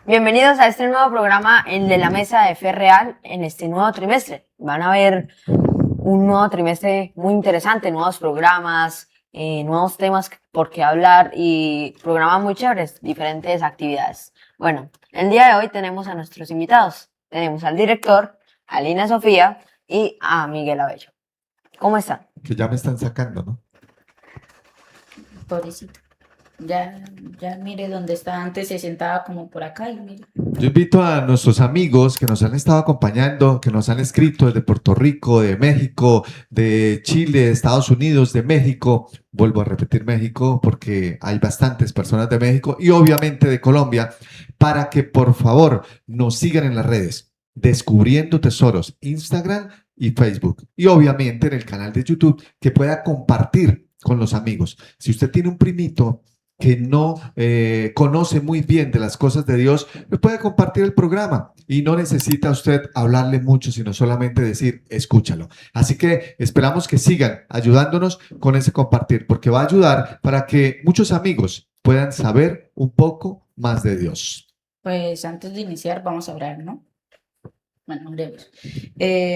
Bienvenidos a este nuevo programa en de la Mesa de Fe Real en este nuevo trimestre. Van a ver un nuevo trimestre muy interesante, nuevos programas, nuevos temas por qué hablar y programas muy chéveres, diferentes actividades. Bueno, el día de hoy tenemos a nuestros invitados. Tenemos al director, a Lina Sofía y a Miguel Abello. ¿Cómo están? Que ya me están sacando, ¿no? Pobrecito. Ya mire dónde está antes, se sentaba como por acá y mire. Yo invito a nuestros amigos que nos han estado acompañando, que nos han escrito desde Puerto Rico, de México, de Chile, de Estados Unidos, de México. Vuelvo a repetir México porque hay bastantes personas de México y obviamente de Colombia, para que por favor nos sigan en las redes, Descubriendo Tesoros, Instagram y Facebook. Y obviamente en el canal de YouTube, que pueda compartir con los amigos. Si usted tiene un primito que no conoce muy bien de las cosas de Dios, le puede compartir el programa y no necesita usted hablarle mucho, sino solamente decir, escúchalo. Así que esperamos que sigan ayudándonos con ese compartir, porque va a ayudar para que muchos amigos puedan saber un poco más de Dios. Pues antes de iniciar vamos a orar, ¿no? Bueno, oremos.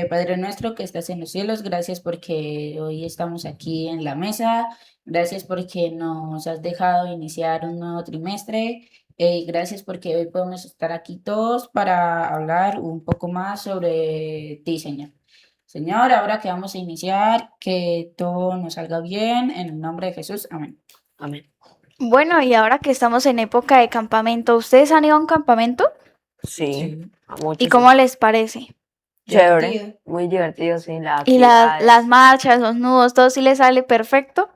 Padre nuestro que estás en los cielos, gracias porque hoy estamos aquí en la mesa. Gracias porque nos has dejado iniciar un nuevo trimestre. Gracias porque hoy podemos estar aquí todos para hablar un poco más sobre ti, Señor. Señor, ahora que vamos a iniciar, que todo nos salga bien. En el nombre de Jesús. Amén. Amén. Bueno, y ahora que estamos en época de campamento, ¿ustedes han ido a un campamento? Sí, a ¿Y muchos. cómo les parece? Chévere, Divertido. muy divertido, sí, las ¿Y actividades. las marchas, los nudos, todo sí les sale perfecto?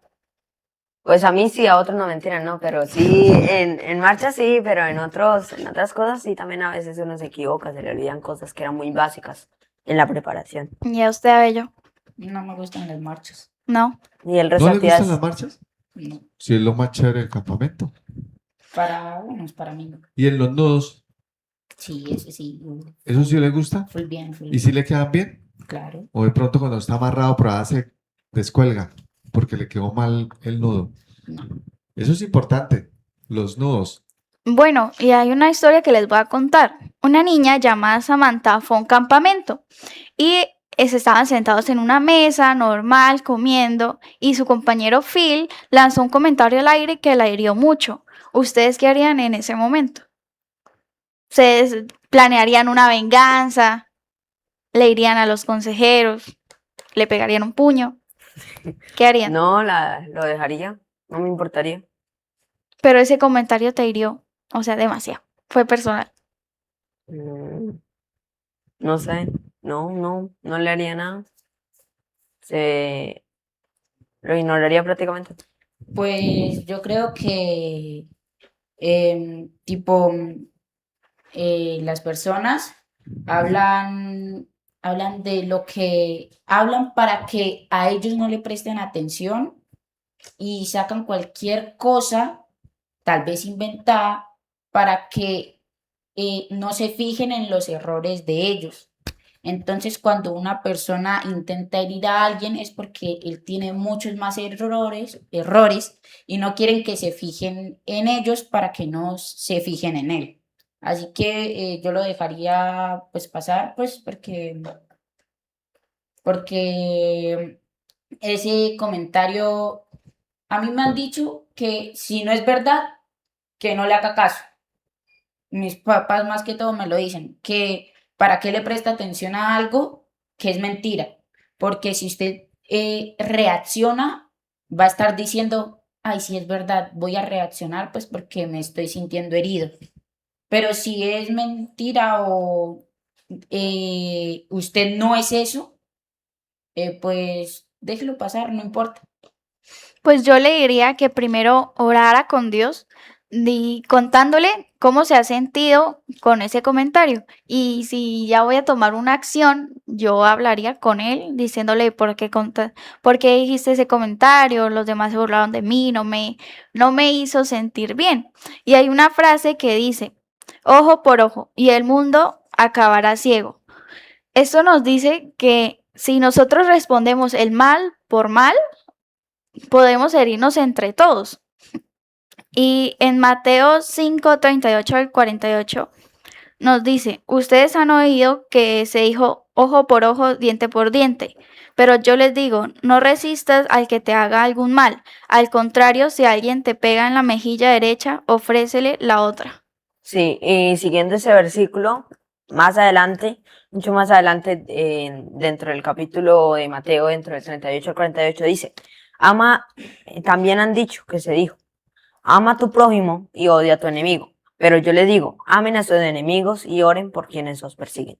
Pues a mí sí, a otros no, mentira, no, pero sí, en marcha sí, pero en otras cosas sí, también a veces uno se equivoca, se le olvidan cosas que eran muy básicas en la preparación. ¿Y a usted, Abello? No me gustan las marchas. No. Y el resto ¿No de les gustan actividades, las marchas? No. Sí, es lo más chévere del campamento. Para unos, para mí no. ¿Y en los nudos, Sí, ese sí. eso sí le gusta? Full bien, full ¿Y bien. si le quedan bien? Claro. O de pronto cuando está amarrado por allá se descuelga porque le quedó mal el nudo. No. Eso es importante, los nudos. Bueno, y hay una historia que les voy a contar. Una niña llamada Samantha fue a un campamento y estaban sentados en una mesa normal comiendo y su compañero Phil lanzó un comentario al aire que la hirió mucho. ¿Ustedes qué harían en ese momento? ¿Ustedes planearían una venganza? ¿Le irían a los consejeros? ¿Le pegarían un puño? ¿Qué harían? no, lo dejaría, no me importaría. Pero ese comentario te hirió, o sea, demasiado. Fue personal. Mm, No sé, no le haría nada. Se lo ignoraría prácticamente. Pues yo creo que tipo las personas hablan de lo que hablan para que a ellos no le presten atención y sacan cualquier cosa, tal vez inventada, para que no se fijen en los errores de ellos. Entonces, cuando una persona intenta herir a alguien es porque él tiene muchos más errores y no quieren que se fijen en ellos para que no se fijen en él. Así que yo lo dejaría pues pasar, pues porque ese comentario, a mí me han dicho que si no es verdad, que no le haga caso. Mis papás más que todo me lo dicen, que para qué le presta atención a algo que es mentira, porque si usted reacciona, va a estar diciendo, ay, si es verdad, voy a reaccionar pues porque me estoy sintiendo herido. Pero si es mentira o usted no es eso, pues déjelo pasar, no importa. Pues yo le diría que primero orara con Dios y contándole cómo se ha sentido con ese comentario. Y si ya voy a tomar una acción, yo hablaría con él diciéndole por qué dijiste ese comentario, los demás se burlaron de mí, no me hizo sentir bien. Y hay una frase que dice, ojo por ojo, y el mundo acabará ciego. Esto nos dice que si nosotros respondemos el mal por mal, podemos herirnos entre todos. Y en Mateo 5:38 al 48 nos dice, ustedes han oído que se dijo ojo por ojo, diente por diente, pero yo les digo, no resistas al que te haga algún mal. Al contrario, si alguien te pega en la mejilla derecha, ofrécele la otra. Sí, y siguiendo ese versículo, más adelante, mucho más adelante, dentro del capítulo de Mateo, dentro del 38 al 48, dice, también han dicho que se dijo, ama a tu prójimo y odia a tu enemigo. Pero yo le digo, amen a sus enemigos y oren por quienes os persiguen.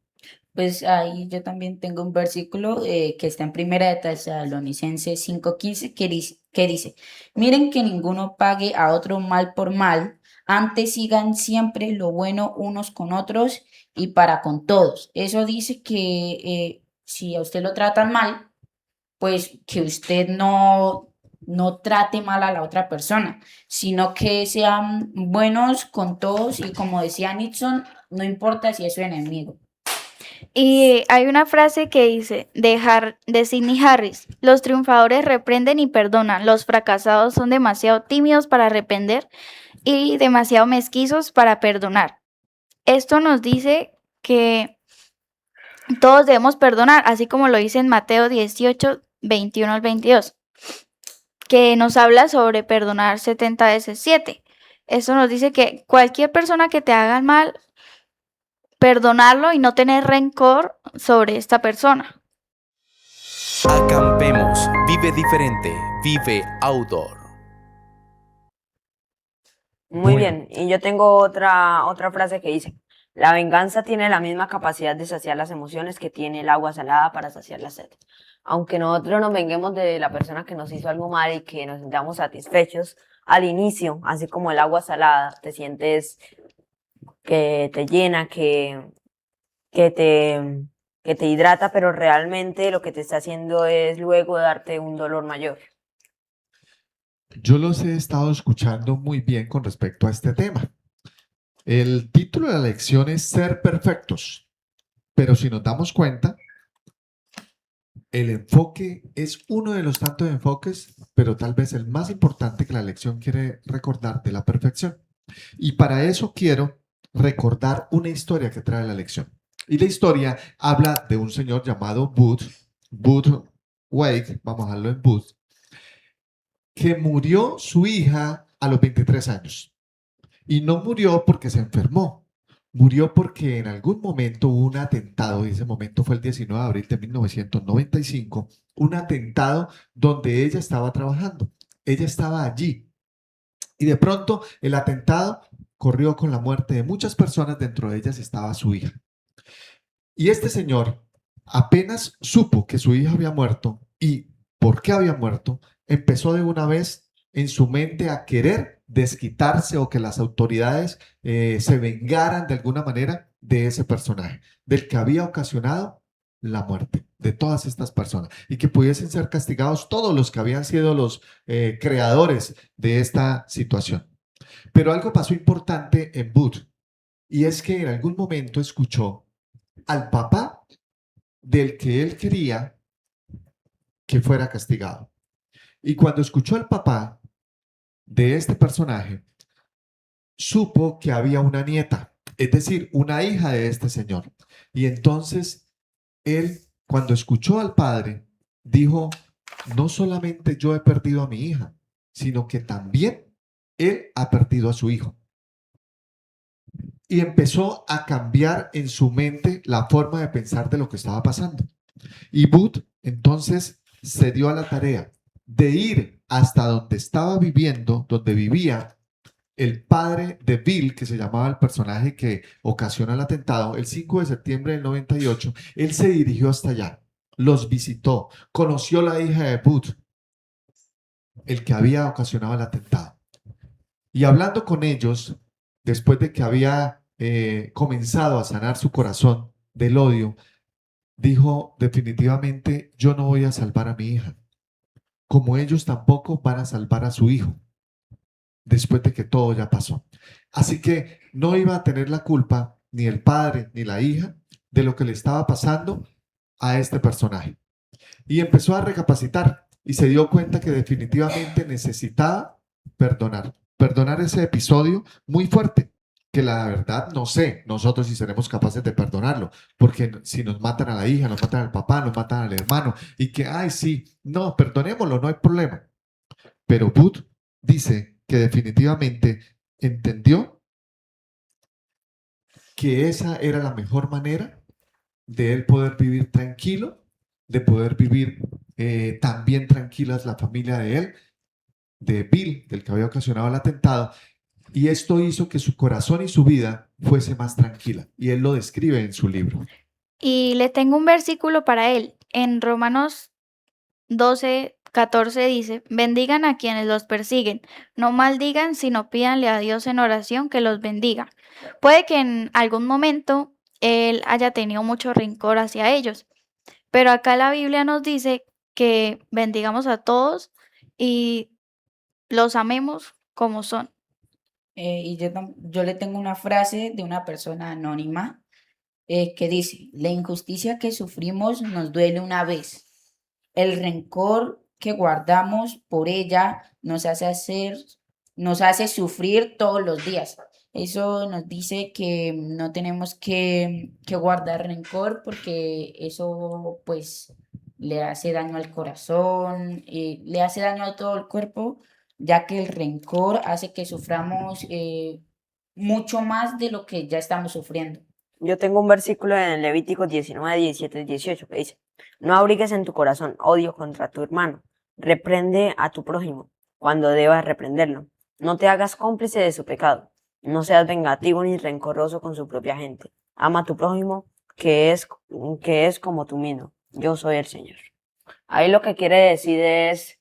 Pues ahí yo también tengo un versículo que está en Primera de Tesalonicenses 5:15 que dice, miren que ninguno pague a otro mal por mal, antes sigan siempre lo bueno unos con otros y para con todos. Eso dice que si a usted lo tratan mal, pues que usted no trate mal a la otra persona, sino que sean buenos con todos y como decía Nixon, no importa si es su enemigo. Y hay una frase que dice de Sidney Harris, los triunfadores reprenden y perdonan, los fracasados son demasiado tímidos para arrepender y demasiado mezquizos para perdonar. Esto nos dice que todos debemos perdonar, así como lo dice en Mateo 18, 21 al 22, que nos habla sobre perdonar 70 veces 7. Esto nos dice que cualquier persona que te haga mal, perdonarlo y no tener rencor sobre esta persona. Acampemos, vive diferente, vive outdoor. Muy Bueno. bien, y yo tengo otra frase que dice, la venganza tiene la misma capacidad de saciar las emociones que tiene el agua salada para saciar la sed. Aunque nosotros nos venguemos de la persona que nos hizo algo mal y que nos sintamos satisfechos al inicio, así como el agua salada, te sientes que te llena, que te hidrata, pero realmente lo que te está haciendo es luego darte un dolor mayor. Yo los he estado escuchando muy bien con respecto a este tema. El título de la lección es Ser Perfectos, pero si nos damos cuenta, el enfoque es uno de los tantos enfoques, pero tal vez el más importante que la lección quiere recordar de la perfección. Y para eso quiero recordar una historia que trae la lección. Y la historia habla de un señor llamado Booth Wake, vamos a dejarlo en Booth, que murió su hija a los 23 años. Y no murió porque se enfermó. Murió porque en algún momento hubo un atentado, y ese momento fue el 19 de abril de 1995, un atentado donde ella estaba trabajando. Ella estaba allí. Y de pronto el atentado corrió con la muerte de muchas personas, dentro de ellas estaba su hija. Y este señor apenas supo que su hija había muerto y por qué había muerto, empezó de una vez en su mente a querer desquitarse o que las autoridades se vengaran de alguna manera de ese personaje, del que había ocasionado la muerte de todas estas personas y que pudiesen ser castigados todos los que habían sido los creadores de esta situación. Pero algo pasó importante en Booth y es que en algún momento escuchó al papá del que él quería que fuera castigado. Y cuando escuchó al papá de este personaje, supo que había una nieta, es decir, una hija de este señor. Y entonces él, cuando escuchó al padre, dijo, no solamente yo he perdido a mi hija, sino que también él ha perdido a su hijo. Y empezó a cambiar en su mente la forma de pensar de lo que estaba pasando. Y Booth entonces se dio a la tarea de ir hasta donde estaba viviendo, donde vivía el padre de Bill, que se llamaba el personaje que ocasiona el atentado, el 5 de septiembre del 98. Él se dirigió hasta allá, los visitó, conoció la hija de Booth, el que había ocasionado el atentado. Y hablando con ellos, después de que había comenzado a sanar su corazón del odio, dijo, definitivamente yo no voy a salvar a mi hija, como ellos tampoco van a salvar a su hijo, después de que todo ya pasó. Así que no iba a tener la culpa ni el padre ni la hija de lo que le estaba pasando a este personaje. Y empezó a recapacitar y se dio cuenta que definitivamente necesitaba perdonar ese episodio muy fuerte que la verdad no sé nosotros si seremos capaces de perdonarlo, porque si nos matan a la hija, nos matan al papá, nos matan al hermano, y que, ay, sí, no, perdonémoslo, no hay problema. Pero Booth dice que definitivamente entendió que esa era la mejor manera de él poder vivir tranquilo, de poder vivir también tranquilas la familia de él, de Bill, del que había ocasionado el atentado, y esto hizo que su corazón y su vida fuese más tranquila, y él lo describe en su libro. Y le tengo un versículo para él. En Romanos 12:14 dice, bendigan a quienes los persiguen, no maldigan, sino pídanle a Dios en oración que los bendiga. Puede que en algún momento él haya tenido mucho rencor hacia ellos, pero acá la Biblia nos dice que bendigamos a todos y los amemos como son. Y yo le tengo una frase de una persona anónima que dice, la injusticia que sufrimos nos duele una vez. El rencor que guardamos por ella nos hace sufrir todos los días. Eso nos dice que no tenemos que guardar rencor porque eso pues le hace daño al corazón, le hace daño a todo el cuerpo, ya que el rencor hace que suframos mucho más de lo que ya estamos sufriendo. Yo tengo un versículo en Levítico 19, 17 y 18 que dice, no abrigues en tu corazón odio contra tu hermano, reprende a tu prójimo cuando debas reprenderlo, no te hagas cómplice de su pecado, no seas vengativo ni rencoroso con su propia gente, ama a tu prójimo que es como tú mismo, yo soy el Señor. Ahí lo que quiere decir es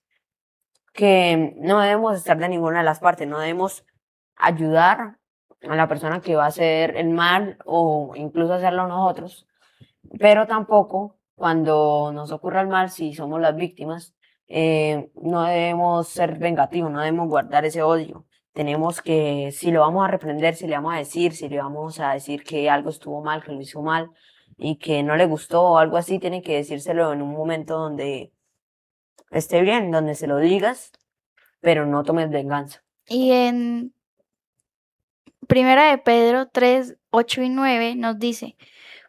que no debemos estar de ninguna de las partes, no debemos ayudar a la persona que va a hacer el mal o incluso hacerlo nosotros, pero tampoco cuando nos ocurra el mal, si somos las víctimas, no debemos ser vengativos, no debemos guardar ese odio. Tenemos que, si lo vamos a reprender, si le vamos a decir, si le vamos a decir que algo estuvo mal, que lo hizo mal y que no le gustó o algo así, tiene que decírselo en un momento donde esté bien, donde se lo digas, pero no tomes venganza. Y en Primera de Pedro 3, 8 y 9 nos dice,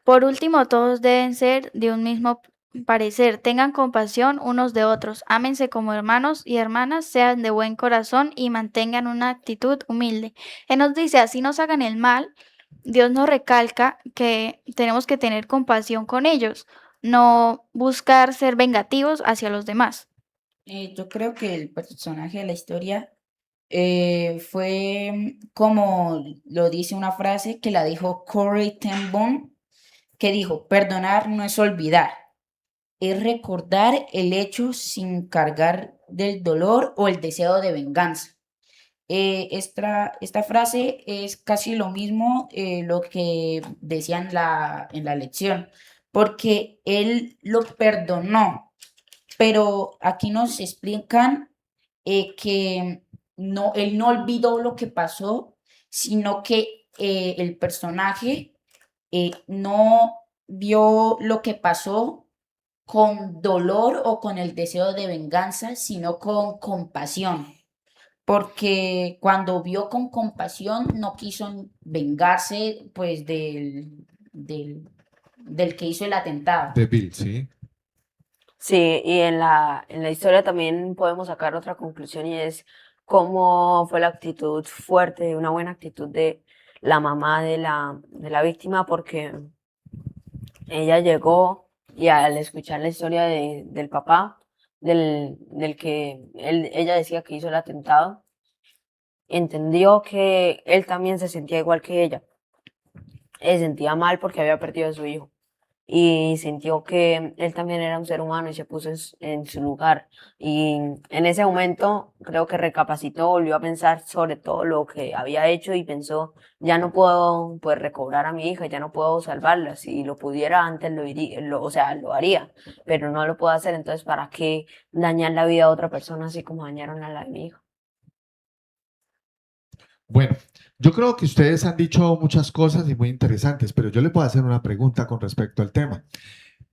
por último, todos deben ser de un mismo parecer, tengan compasión unos de otros, ámense como hermanos y hermanas, sean de buen corazón y mantengan una actitud humilde. Él nos dice, así nos hagan el mal, Dios nos recalca que tenemos que tener compasión con ellos, no buscar ser vengativos hacia los demás. Yo creo que el personaje de la historia fue como lo dice una frase que la dijo Corey ten Boom, que dijo, perdonar no es olvidar, es recordar el hecho sin cargar del dolor o el deseo de venganza. Esta frase es casi lo mismo lo que decía en la lección, porque él lo perdonó, pero aquí nos explican que no, él no olvidó lo que pasó, sino que el personaje no vio lo que pasó con dolor o con el deseo de venganza, sino con compasión. Porque cuando vio con compasión no quiso vengarse pues del que hizo el atentado. De Bill, ¿sí? Sí, y en la historia también podemos sacar otra conclusión y es cómo fue la actitud fuerte, una buena actitud de la mamá de la víctima, porque ella llegó y al escuchar la historia del papá, del que ella decía que hizo el atentado, entendió que él también se sentía igual que ella. Se sentía mal porque había perdido a su hijo y sintió que él también era un ser humano y se puso en su lugar. Y en ese momento creo que recapacitó, volvió a pensar sobre todo lo que había hecho y pensó, ya no puedo pues recobrar a mi hija, ya no puedo salvarla. Si lo pudiera antes o sea, lo haría, pero no lo puedo hacer. Entonces, ¿para qué dañar la vida a otra persona así como dañaron a la de mi hija? Bueno, yo creo que ustedes han dicho muchas cosas y muy interesantes, pero yo le puedo hacer una pregunta con respecto al tema.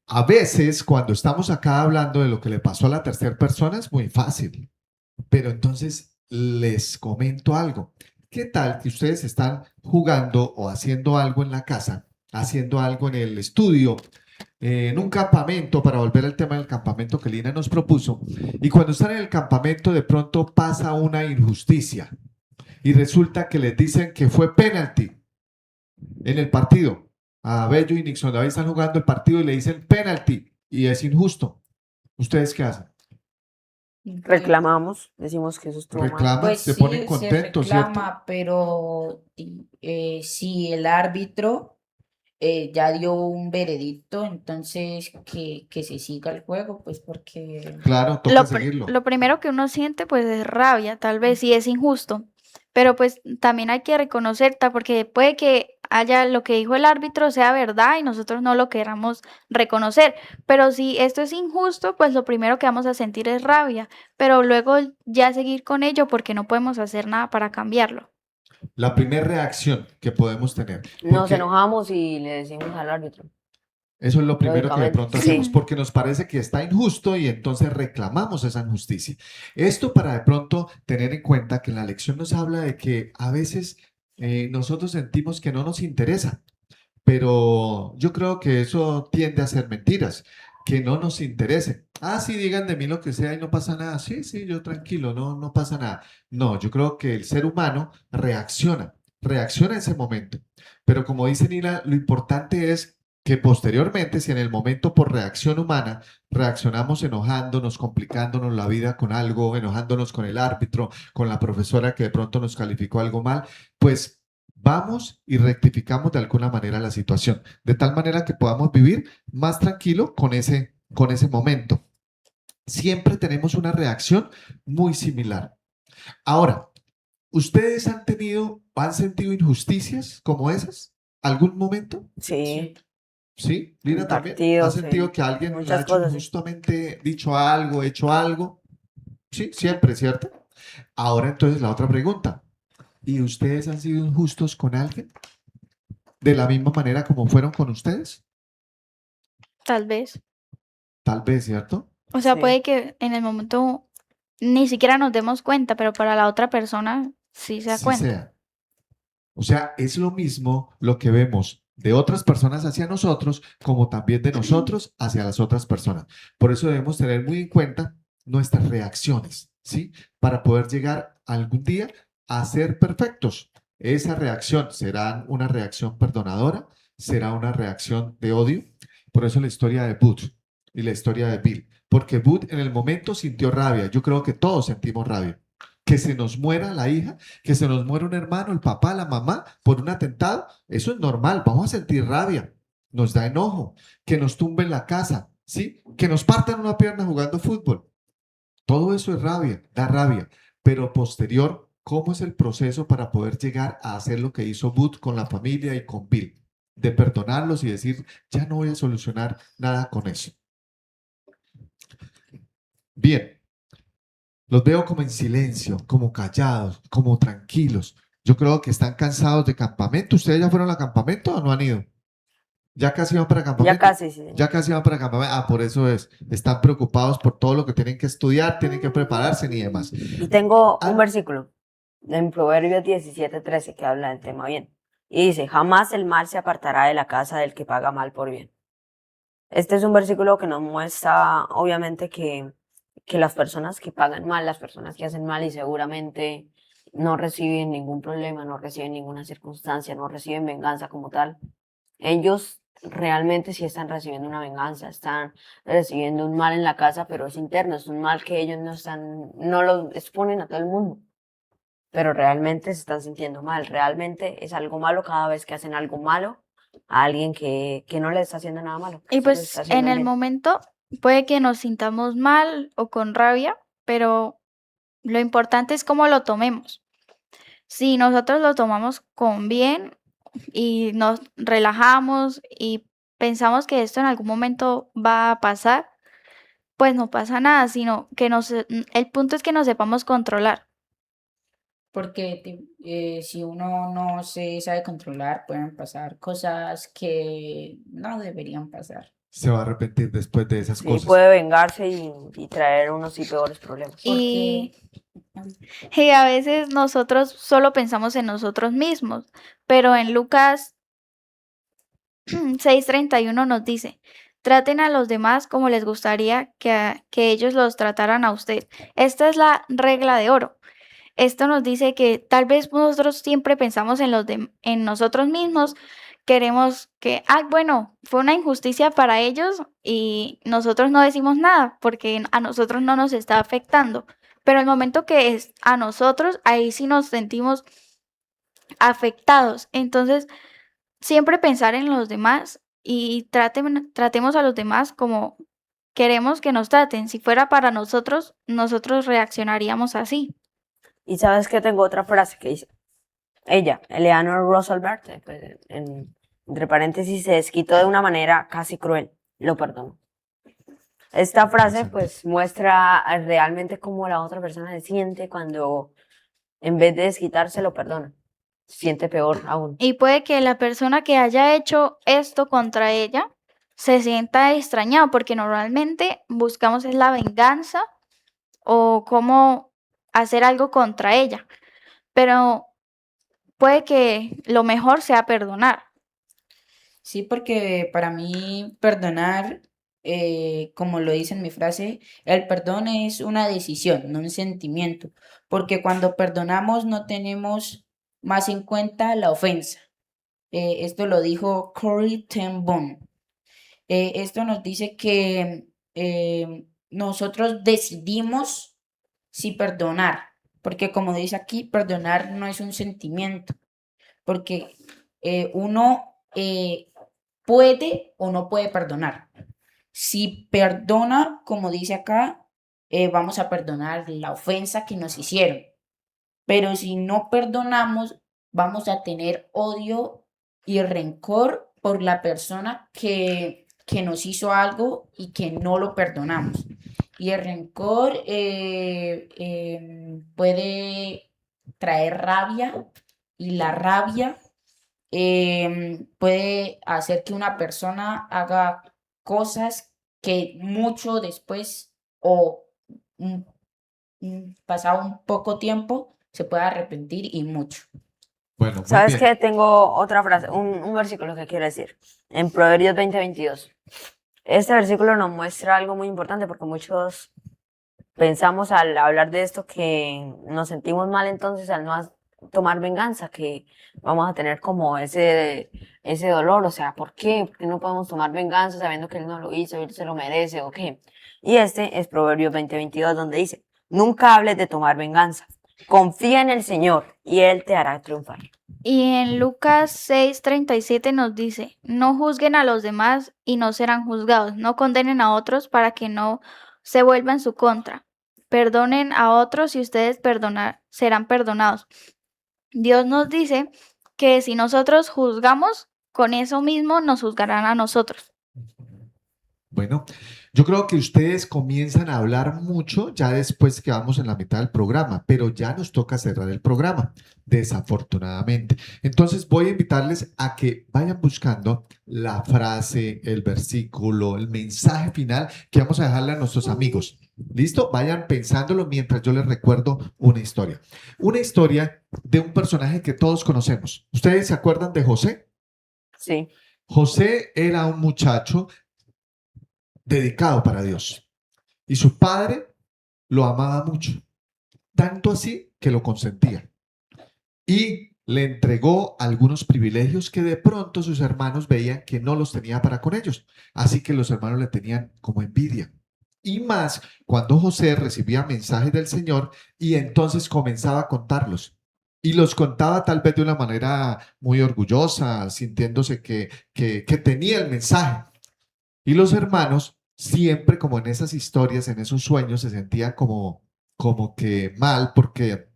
A veces, cuando estamos acá hablando de lo que le pasó a la tercera persona, es muy fácil, pero entonces les comento algo. ¿Qué tal que ustedes están jugando o haciendo algo en la casa, haciendo algo en el estudio, en un campamento, para volver al tema del campamento que Lina nos propuso, y cuando están en el campamento de pronto pasa una injusticia y resulta que les dicen que fue penalti en el partido? A Bello y Nixon David están jugando el partido y le dicen penalti y es injusto. ¿Ustedes qué hacen? Reclamamos, decimos que eso estuvo mal. Reclaman, Pues se sí, ponen se contentos, ¿cierto? reclama, pero si el árbitro ya dio un veredicto, entonces que se siga el juego, pues porque Claro, toca Lo, seguirlo. lo primero que uno siente pues es rabia, tal vez, y es injusto, pero pues también hay que reconocer, porque puede que haya lo que dijo el árbitro sea verdad y nosotros no lo queramos reconocer, pero si esto es injusto, pues lo primero que vamos a sentir es rabia, pero luego ya seguir con ello porque no podemos hacer nada para cambiarlo. La primera reacción que podemos tener, Nos porque enojamos y le decimos al árbitro, eso es lo primero que de lógicamente. pronto hacemos, Sí, porque nos parece que está injusto y entonces reclamamos esa injusticia. Esto para de pronto tener en cuenta que la lección nos habla de que a veces nosotros sentimos que no nos interesa, pero yo creo que eso tiende a ser mentiras, que no nos interese. Ah, sí, digan de mí lo que sea y no pasa nada. Sí, sí, yo tranquilo, no, no pasa nada. No, yo creo que el ser humano reacciona en ese momento. Pero como dice Nina, lo importante es que posteriormente, si en el momento por reacción humana reaccionamos enojándonos, complicándonos la vida con algo, enojándonos con el árbitro, con la profesora que de pronto nos calificó algo mal, pues vamos y rectificamos de alguna manera la situación, de tal manera que podamos vivir más tranquilo con ese momento. Siempre tenemos una reacción muy similar. Ahora, ¿ustedes han tenido, han sentido injusticias como esas? ¿Algún momento? sí, ¿Sí? Lina en también. ¿Ha partidos, sentido en que alguien le ha muchas hecho cosas, sí. injustamente, dicho algo, hecho algo? Sí, siempre, ¿cierto? Ahora entonces la otra pregunta. ¿Y ustedes han sido injustos con alguien? ¿De la misma manera como fueron con ustedes? Tal vez. Tal vez, ¿cierto? O sea, Sí. puede que en el momento ni siquiera nos demos cuenta, pero para la otra persona sí se da Sí cuenta. sea. O sea, es lo mismo lo que vemos de otras personas hacia nosotros, como también de nosotros hacia las otras personas. Por eso debemos tener muy en cuenta nuestras reacciones, ¿sí? Para poder llegar algún día a ser perfectos. Esa reacción será una reacción perdonadora, será una reacción de odio. Por eso la historia de Booth y la historia de Bill. Porque Booth en el momento sintió rabia. Yo creo que todos sentimos rabia. Que se nos muera la hija, que se nos muera un hermano, el papá, la mamá, por un atentado, eso es normal, vamos a sentir rabia, nos da enojo, que nos tumben la casa, ¿sí? Que nos partan una pierna jugando fútbol. Todo eso es rabia, da rabia, pero posterior, ¿cómo es el proceso para poder llegar a hacer lo que hizo Booth con la familia y con Bill? De perdonarlos y decir, ya no voy a solucionar nada con eso. Bien, los veo como en silencio, como callados, como tranquilos. Yo creo que están cansados de campamento. ¿Ustedes ya fueron al campamento o no han ido? ¿Ya casi van para Ya campamento? casi, sí, Ya señor. casi van para campamento. Ah, por eso es. Están preocupados por todo lo que tienen que estudiar, tienen que prepararse y demás. Y tengo un Ah, versículo en Proverbios 17:13 que habla del tema bien. Y dice, jamás el mal se apartará de la casa del que paga mal por bien. Este es un versículo que nos muestra, obviamente, que las personas que pagan mal, las personas que hacen mal y seguramente no reciben ningún problema, no reciben ninguna circunstancia, no reciben venganza como tal, ellos realmente sí están recibiendo una venganza, están recibiendo un mal en la casa, pero es interno, es un mal que ellos no están, no lo exponen a todo el mundo, pero realmente se están sintiendo mal, realmente es algo malo cada vez que hacen algo malo a alguien que no le está haciendo nada malo, que Y solo está pues en haciendo el el bien. momento puede que nos sintamos mal o con rabia, pero lo importante es cómo lo tomemos. Si nosotros lo tomamos con bien y nos relajamos y pensamos que esto en algún momento va a pasar, pues no pasa nada, sino que el punto es que nos sepamos controlar. porque si uno no se sabe controlar, pueden pasar cosas que no deberían pasar. se va a arrepentir después de esas Sí, cosas. puede vengarse y traer unos y peores problemas. Y a veces nosotros solo pensamos en nosotros mismos, pero en Lucas 6:31 nos dice, traten a los demás como les gustaría que ellos los trataran a usted. Esta es la regla de oro. Esto nos dice que tal vez nosotros siempre pensamos en nosotros mismos, queremos que, bueno, fue una injusticia para ellos y nosotros no decimos nada porque a nosotros no nos está afectando. Pero el momento que es a nosotros, ahí sí nos sentimos afectados. Entonces, siempre pensar en los demás y tratemos a los demás como queremos que nos traten. Si fuera para nosotros, nosotros reaccionaríamos así. Y sabes que tengo otra frase que dice, ella, Eleanor Roosevelt, pues, entre paréntesis, se desquitó de una manera casi cruel, lo perdonó. Esta frase pues muestra realmente cómo la otra persona se siente cuando en vez de desquitarse lo perdona. Se siente peor aún. Y puede que la persona que haya hecho esto contra ella se sienta extrañado porque normalmente buscamos es la venganza o cómo hacer algo contra ella. Pero puede que lo mejor sea perdonar. Sí, porque para mí perdonar, como lo dice en mi frase, el perdón es una decisión, no un sentimiento, porque cuando perdonamos no tenemos más en cuenta la ofensa. Esto lo dijo Corrie ten Boom. Esto nos dice que nosotros decidimos si perdonar, porque como dice aquí, perdonar no es un sentimiento, porque uno puede o no puede perdonar. Si perdona, como dice acá, vamos a perdonar la ofensa que nos hicieron, pero si no perdonamos, vamos a tener odio y rencor por la persona que nos hizo algo y que no lo perdonamos. Y el rencor puede traer rabia y la rabia puede hacer que una persona haga cosas que mucho después o pasado un poco tiempo se puede arrepentir y mucho. Bueno, muy ¿Sabes bien. qué? Tengo otra frase, un versículo que quiero decir. En Proverbios 20:22. Este versículo nos muestra algo muy importante porque muchos pensamos al hablar de esto que nos sentimos mal entonces al no tomar venganza, que vamos a tener como ese dolor, o sea, ¿por qué? ¿Por qué no podemos tomar venganza sabiendo que él no lo hizo y él se lo merece o qué? Y este es Proverbios 20:22 donde dice, nunca hables de tomar venganza, confía en el Señor y Él te hará triunfar. Y en Lucas 6:37 nos dice, no juzguen a los demás y no serán juzgados, no condenen a otros para que no se vuelva en su contra. Perdonen a otros y ustedes serán perdonados. Dios nos dice que si nosotros juzgamos, con eso mismo nos juzgarán a nosotros. Bueno, yo creo que ustedes comienzan a hablar mucho ya después que vamos en la mitad del programa, pero ya nos toca cerrar el programa, desafortunadamente. Entonces voy a invitarles a que vayan buscando la frase, el versículo, el mensaje final que vamos a dejarle a nuestros amigos. ¿Listo? Vayan pensándolo mientras yo les recuerdo una historia. Una historia de un personaje que todos conocemos. ¿Ustedes se acuerdan de José? Sí. José era un muchacho dedicado para Dios. Y su padre lo amaba mucho, tanto así que lo consentía. Y le entregó algunos privilegios que de pronto sus hermanos veían que no los tenía para con ellos. Así que los hermanos le tenían como envidia. Y más cuando José recibía mensajes del Señor y entonces comenzaba a contarlos. Y los contaba tal vez de una manera muy orgullosa, sintiéndose que tenía el mensaje. Y los hermanos siempre como en esas historias, en esos sueños, se sentían como que mal porque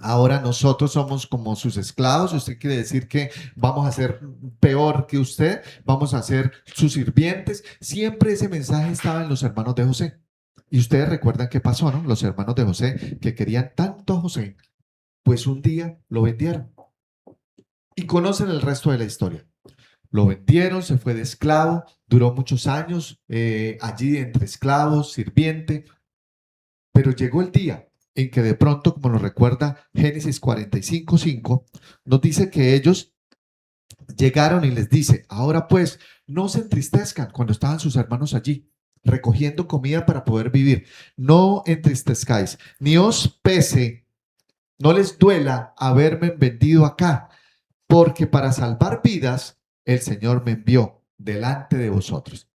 ahora nosotros somos como sus esclavos. Usted quiere decir que vamos a ser peor que usted, vamos a ser sus sirvientes. Siempre ese mensaje estaba en los hermanos de José. Y ustedes recuerdan qué pasó, ¿no? Los hermanos de José que querían tanto a José, pues un día lo vendieron. Y conocen el resto de la historia. Lo vendieron, se fue de esclavo, duró muchos años allí entre esclavos, sirviente, pero llegó el día en que de pronto, como nos recuerda Génesis 45:5, nos dice que ellos llegaron y les dice, ahora pues, no se entristezcan cuando estaban sus hermanos allí, recogiendo comida para poder vivir. No entristezcáis, ni os pese, no les duela haberme vendido acá, porque para salvar vidas el Señor me envió delante de vosotros.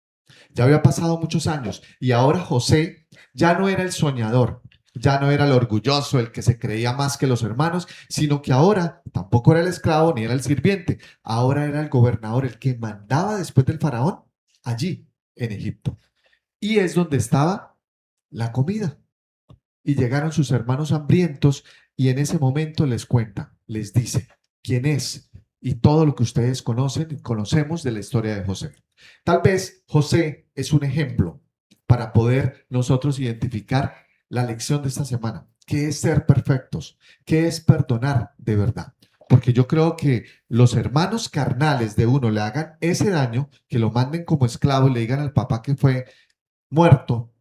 Ya había pasado muchos años y ahora José ya no era el soñador, ya no era el orgulloso, el que se creía más que los hermanos, sino que ahora tampoco era el esclavo ni era el sirviente, ahora era el gobernador, el que mandaba después del faraón allí en Egipto. Y es donde estaba la comida. Y llegaron sus hermanos hambrientos y en ese momento les cuenta, les dice quién es y todo lo que ustedes conocen y conocemos de la historia de José. Tal vez José es un ejemplo para poder nosotros identificar la lección de esta semana, qué es ser perfectos, qué es perdonar de verdad. Porque yo creo que los hermanos carnales de uno le hagan ese daño, que lo manden como esclavo y le digan al papá que fue muerto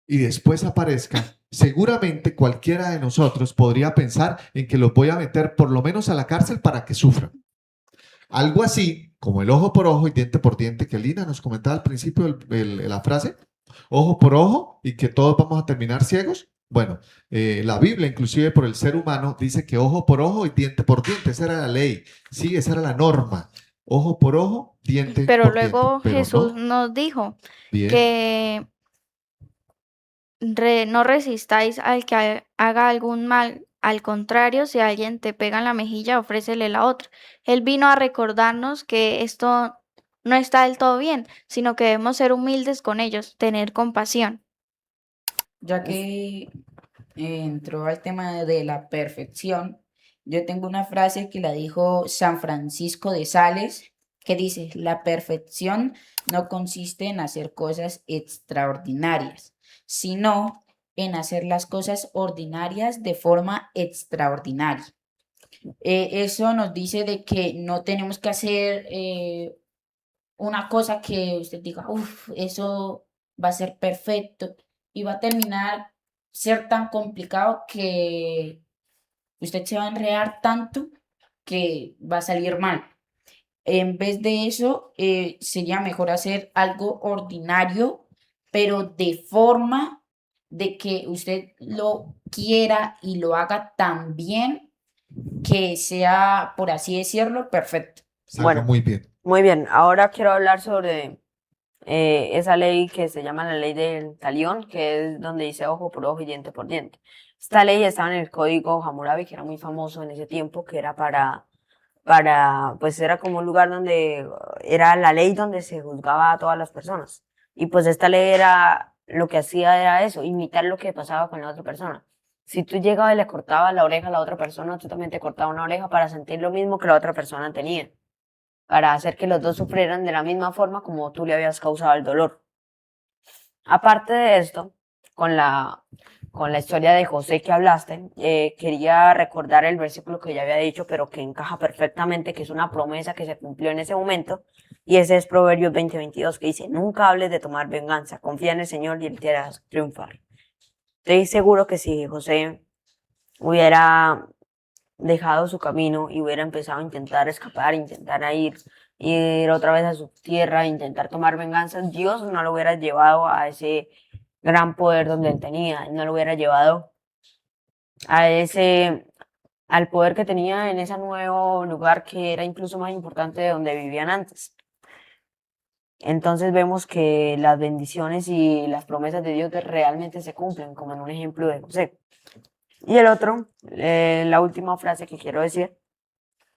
y después aparezca, seguramente cualquiera de nosotros podría pensar en que los voy a meter por lo menos a la cárcel para que sufran. Algo así como el ojo por ojo y diente por diente que Lina nos comentaba al principio la frase, ojo por ojo y que todos vamos a terminar ciegos. Bueno, la Biblia, inclusive por el ser humano, dice que ojo por ojo y diente por diente. Esa era la ley, sí, esa era la norma. Ojo por ojo, diente Pero por diente. luego Pero Jesús no, nos dijo bien, que no resistáis al que haga algún mal. Al contrario, si alguien te pega en la mejilla, ofrécele la otra. Él vino a recordarnos que esto no está del todo bien, sino que debemos ser humildes con ellos, tener compasión. Ya que entró al tema de la perfección, yo tengo una frase que la dijo San Francisco de Sales, que dice, la perfección no consiste en hacer cosas extraordinarias, sino en hacer las cosas ordinarias de forma extraordinaria. Eso nos dice de que no tenemos que hacer una cosa que usted diga, uff, eso va a ser perfecto y va a terminar ser tan complicado que usted se va a enredar tanto que va a salir mal. En vez de eso, sería mejor hacer algo ordinario, pero de forma de que usted lo quiera y lo haga tan bien que sea, por así decirlo, perfecto. salga Bueno, muy bien. muy bien. Ahora quiero hablar sobre esa ley que se llama la ley del talión, que es donde dice ojo por ojo y diente por diente. Esta ley estaba en el código Hammurabi, que era muy famoso en ese tiempo, que era pues era como un lugar donde era la ley donde se juzgaba a todas las personas. Y pues esta ley era, lo que hacía era eso, imitar lo que pasaba con la otra persona. Si tú llegabas y le cortabas la oreja a la otra persona, tú también te cortabas una oreja para sentir lo mismo que la otra persona tenía, para hacer que los dos sufrieran de la misma forma como tú le habías causado el dolor. Aparte de esto, con la historia de José que hablaste, quería recordar el versículo que ya había dicho, pero que encaja perfectamente, que es una promesa que se cumplió en ese momento, y ese es Proverbios 20:22, que dice, nunca hables de tomar venganza, confía en el Señor y Él te hará triunfar. Estoy seguro que si José hubiera dejado su camino y hubiera empezado a intentar escapar, intentar ir otra vez a su tierra, intentar tomar venganza, Dios no lo hubiera llevado a ese gran poder donde él tenía, no lo hubiera llevado al poder que tenía en ese nuevo lugar que era incluso más importante de donde vivían antes. Entonces vemos que las bendiciones y las promesas de Dios realmente se cumplen, como en un ejemplo de José. Y el otro, la última frase que quiero decir,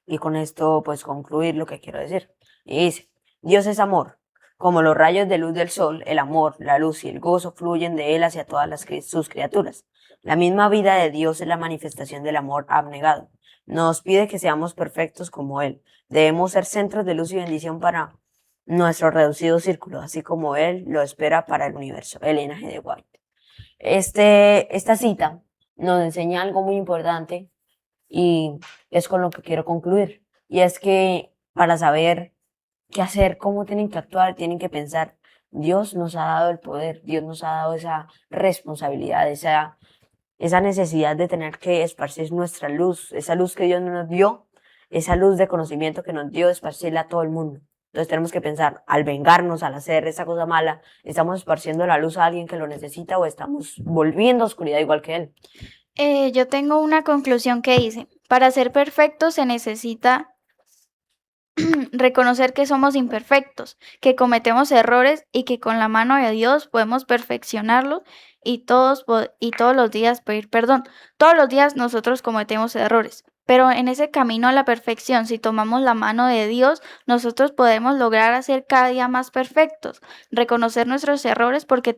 y con esto pues concluir lo que quiero decir. Y dice, Dios es amor. Como los rayos de luz del sol, el amor, la luz y el gozo fluyen de él hacia todas sus criaturas. La misma vida de Dios es la manifestación del amor abnegado. Nos pide que seamos perfectos como él. Debemos ser centros de luz y bendición para nuestro reducido círculo, así como él lo espera para el universo. Elena G. de White. Esta cita nos enseña algo muy importante y es con lo que quiero concluir. Y es que para saber que hacer, cómo tienen que actuar, tienen que pensar. Dios nos ha dado el poder, Dios nos ha dado esa responsabilidad, esa necesidad de tener que esparcir nuestra luz, esa luz que Dios nos dio, esa luz de conocimiento que nos dio, esparcirla a todo el mundo. Entonces tenemos que pensar, al vengarnos, al hacer esa cosa mala, ¿estamos esparciendo la luz a alguien que lo necesita o estamos volviendo a oscuridad igual que él? Yo tengo una conclusión que dice, para ser perfecto se necesita reconocer que somos imperfectos, que cometemos errores y que con la mano de Dios podemos perfeccionarlos y todos los días pedir perdón. Todos los días nosotros cometemos errores, pero en ese camino a la perfección, si tomamos la mano de Dios, nosotros podemos lograr hacer cada día más perfectos, reconocer nuestros errores porque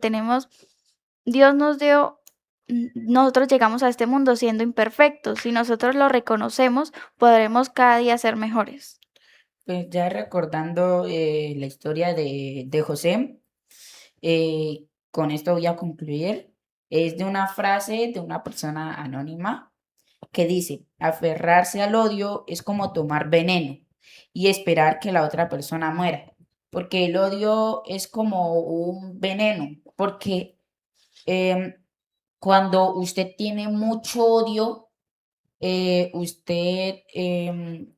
Dios nos dio. Nosotros llegamos a este mundo siendo imperfectos. Si nosotros lo reconocemos, podremos cada día ser mejores. Pues ya recordando la historia de José, con esto voy a concluir. Es de una frase de una persona anónima que dice, aferrarse al odio es como tomar veneno y esperar que la otra persona muera, porque el odio es como un veneno, porque em, cuando usted tiene mucho odio, usted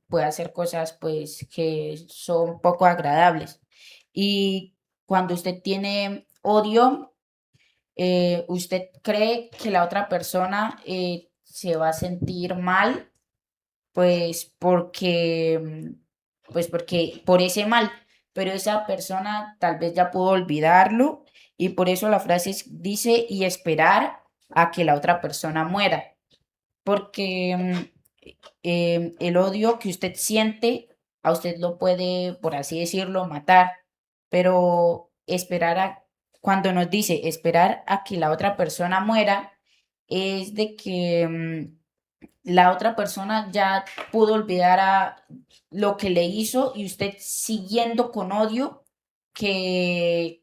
puede hacer cosas pues que son poco agradables. Y cuando usted tiene odio, usted cree que la otra persona se va a sentir mal, pues porque por ese mal, pero esa persona tal vez ya pudo olvidarlo y por eso la frase dice y esperar a que la otra persona muera porque el odio que usted siente, a usted lo puede, por así decirlo, matar, pero cuando nos dice esperar a que la otra persona muera, es de que la otra persona ya pudo olvidar a lo que le hizo y usted siguiendo con odio que,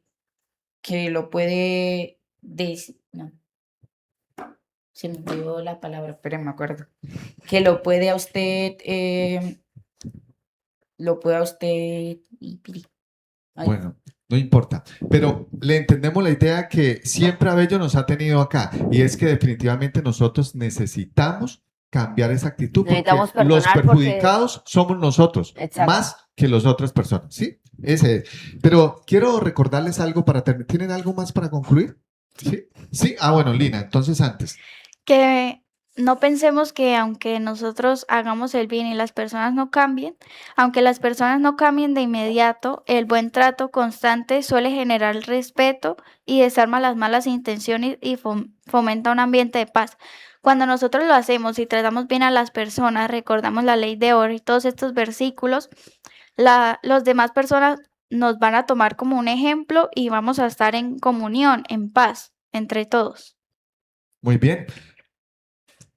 que lo puede decir. No, se me olvidó la palabra, pero me acuerdo. Que lo puede a usted, Ay, Bueno, no importa, pero le entendemos la idea que siempre Abello nos ha tenido acá y es que definitivamente nosotros necesitamos cambiar esa actitud porque Necesitamos los perdonar porque... perjudicados somos nosotros, Exacto. más que las otras personas, ¿sí? Ese es. Pero quiero recordarles algo para terminar. ¿Tienen algo más para concluir? ¿Sí? ¿Sí? Ah, bueno, Lina, entonces antes. Que no pensemos que aunque nosotros hagamos el bien y las personas no cambien, aunque las personas no cambien de inmediato, el buen trato constante suele generar respeto y desarma las malas intenciones y fomenta un ambiente de paz. Cuando nosotros lo hacemos y tratamos bien a las personas, recordamos la ley de oro y todos estos versículos, los demás personas nos van a tomar como un ejemplo y vamos a estar en comunión, en paz, entre todos. Muy bien.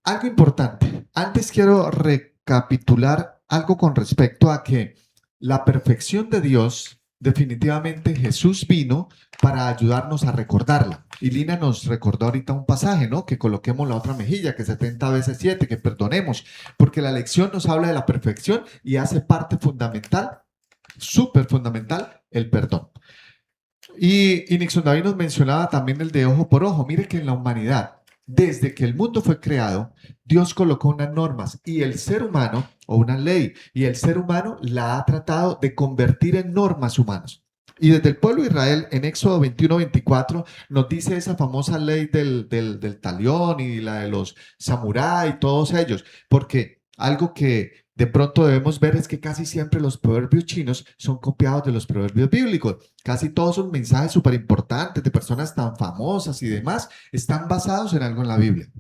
Algo importante. Antes quiero recapitular algo con respecto a que la perfección de Dios, definitivamente Jesús vino para ayudarnos a recordarla. Y Lina nos recordó ahorita un pasaje, ¿no? Que coloquemos la otra mejilla, que 70 veces 7, que perdonemos, porque la lección nos habla de la perfección y hace parte fundamental, súper fundamental, el perdón. Y Nixon David nos mencionaba también el de ojo por ojo. Mire que en la humanidad, desde que el mundo fue creado, Dios colocó unas normas y el ser humano, o una ley, y el ser humano la ha tratado de convertir en normas humanas. Y desde el pueblo de Israel, en Éxodo 21-24, nos dice esa famosa ley del talión y la de los samuráis, todos ellos, porque algo que de pronto debemos ver es que casi siempre los proverbios chinos son copiados de los proverbios bíblicos. Casi todos sus mensajes súper importantes de personas tan famosas y demás están basados en algo en la Biblia.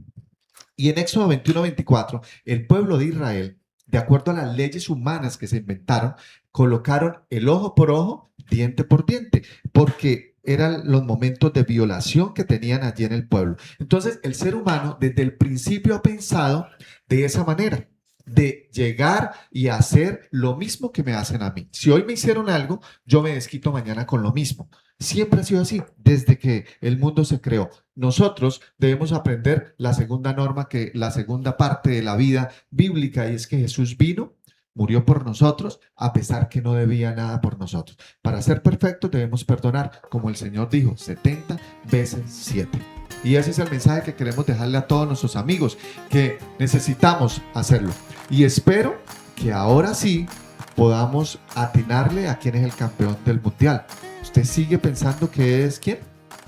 Y en Éxodo 21-24, el pueblo de Israel, de acuerdo a las leyes humanas que se inventaron, colocaron el ojo por ojo, diente por diente, porque eran los momentos de violación que tenían allí en el pueblo. Entonces, el ser humano desde el principio ha pensado de esa manera, de llegar y hacer lo mismo que me hacen a mí. Si hoy me hicieron algo, yo me desquito mañana con lo mismo. Siempre ha sido así, desde que el mundo se creó. Nosotros debemos aprender la segunda norma, la segunda parte de la vida bíblica, y es que Jesús vino, murió por nosotros, a pesar que no debía nada por nosotros. Para ser perfectos debemos perdonar, como el Señor dijo, 70 veces 7. Y ese es el mensaje que queremos dejarle a todos nuestros amigos, que necesitamos hacerlo. Y espero que ahora sí podamos atinarle a quién es el campeón del mundial. ¿Usted sigue pensando que es quién?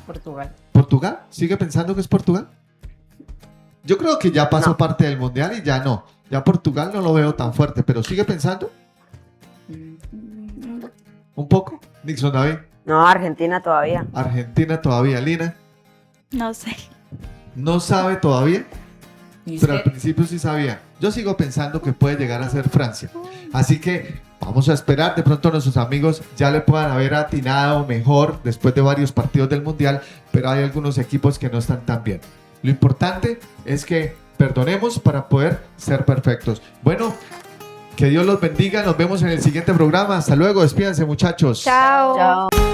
Portugal. ¿Portugal? ¿Sigue pensando que es Portugal? Yo creo que ya pasó No. parte del mundial y ya no. Ya Portugal no lo veo tan fuerte, pero ¿sigue pensando? ¿Un poco? Nixon David. No, Argentina todavía. Argentina todavía. Lina, No sé. no sabe todavía, ¿Y pero al usted? principio sí sabía. Yo sigo pensando que puede llegar a ser Francia. Así que vamos a esperar. De pronto nuestros amigos ya le puedan haber atinado mejor después de varios partidos del mundial, pero hay algunos equipos que no están tan bien. Lo importante es que perdonemos para poder ser perfectos. Bueno, que Dios los bendiga. Nos vemos en el siguiente programa. Hasta luego. Despídanse, muchachos. Chao. Chao.